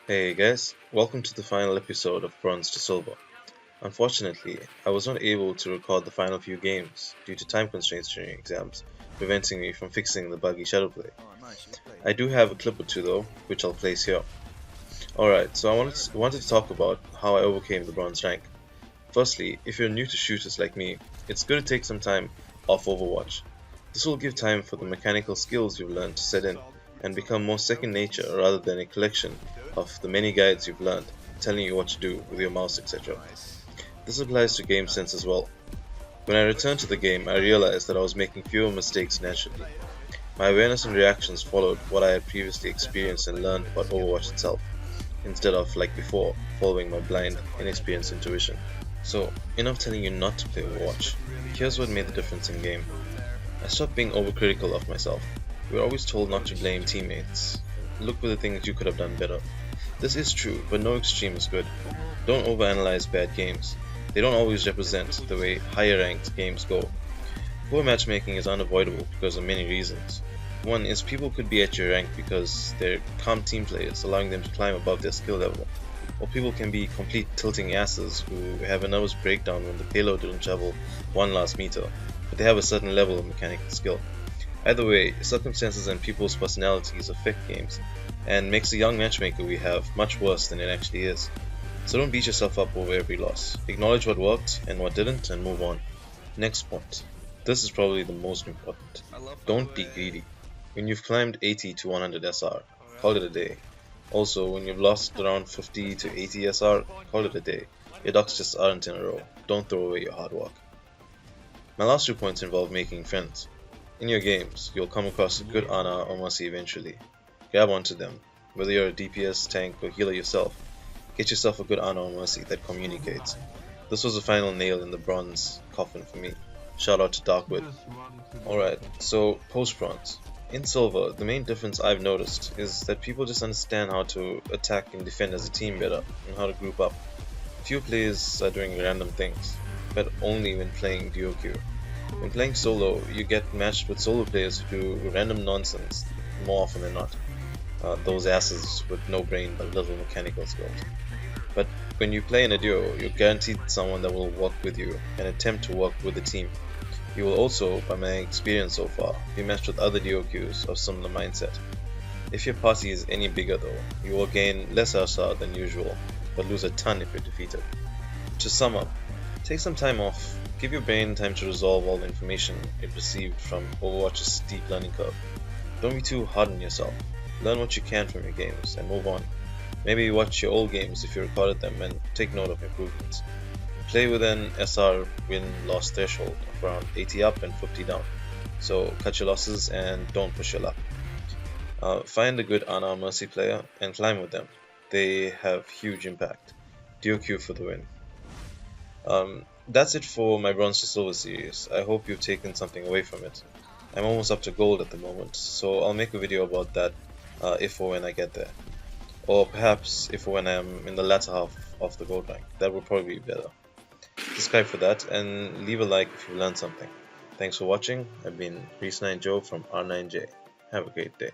Hey guys, welcome to the final episode of Bronze to Silver. Unfortunately, I was not able to record the final few games due to time constraints during exams, preventing me from fixing the buggy shadow play. I do have a clip or two though, which I'll place here. Alright, so I wanted to talk about how I overcame the bronze rank. Firstly, if you're new to shooters like me, it's good to take some time off Overwatch. This will give time for the mechanical skills you've learned to set in and become more second nature rather than a collection of the many guides you've learned telling you what to do with your mouse, etc. This applies to game sense as well. When I returned to the game, I realized that I was making fewer mistakes naturally. My awareness and reactions followed what I had previously experienced and learned about Overwatch itself, instead of, like before, following my blind, inexperienced intuition. So, enough telling you not to play Overwatch. Here's what made the difference in game. I stopped being overcritical of myself. We were always told not to blame teammates. Look for the things you could have done better. This is true, but no extreme is good. Don't overanalyze bad games. They don't always represent the way higher ranked games go. Poor matchmaking is unavoidable because of many reasons. One is people could be at your rank because they're calm team players, allowing them to climb above their skill level. Or people can be complete tilting asses who have a nervous breakdown when the payload didn't travel one last meter, but they have a certain level of mechanical skill. Either way, circumstances and people's personalities affect games, and makes the young matchmaker we have much worse than it actually is. So don't beat yourself up over every loss. Acknowledge what worked and what didn't and move on. Next point. This is probably the most important. Don't be greedy. When you've climbed 80 to 100 SR, call it a day. Also, when you've lost around 50 to 80 SR, call it a day. Your ducks just aren't in a row. Don't throw away your hard work. My last 2 points involve making friends. In your games, you'll come across a good Ana or Mercy eventually. Grab onto them. Whether you're a DPS, tank, or healer yourself, get yourself a good Ana or Mercy that communicates. This was the final nail in the bronze coffin for me. Shout out to Darkwood. Alright, so post bronze. In Silver, the main difference I've noticed is that people just understand how to attack and defend as a team better and how to group up. Few players are doing random things, but only when playing duo queue. When playing solo, you get matched with solo players who do random nonsense more often than not. Those asses with no brain but little mechanical skills. But when you play in a duo, you're guaranteed someone that will work with you and attempt to work with the team. You will also, by my experience so far, be matched with other duo queues of similar mindset. If your party is any bigger though, you will gain less SR than usual, but lose a ton if you're defeated. To sum up, take some time off, give your brain time to resolve all the information it received from Overwatch's steep learning curve. Don't be too hard on yourself, learn what you can from your games and move on. Maybe watch your old games if you recorded them and take note of improvements. Play with an SR win-loss threshold of around 80 up and 50 down, so cut your losses and don't push your luck. Find a good Ana or Mercy player and climb with them. They have huge impact. Duo queue for the win. That's it for my Bronze to Silver series. I hope you've taken something away from it. I'm almost up to gold at the moment, so I'll make a video about that if or when I get there. Or perhaps if or when I'm in the latter half of the gold rank. That would probably be better. Subscribe for that and leave a like if you learned something. Thanks for watching. I've been Reese9Joe from R9J. Have a great day.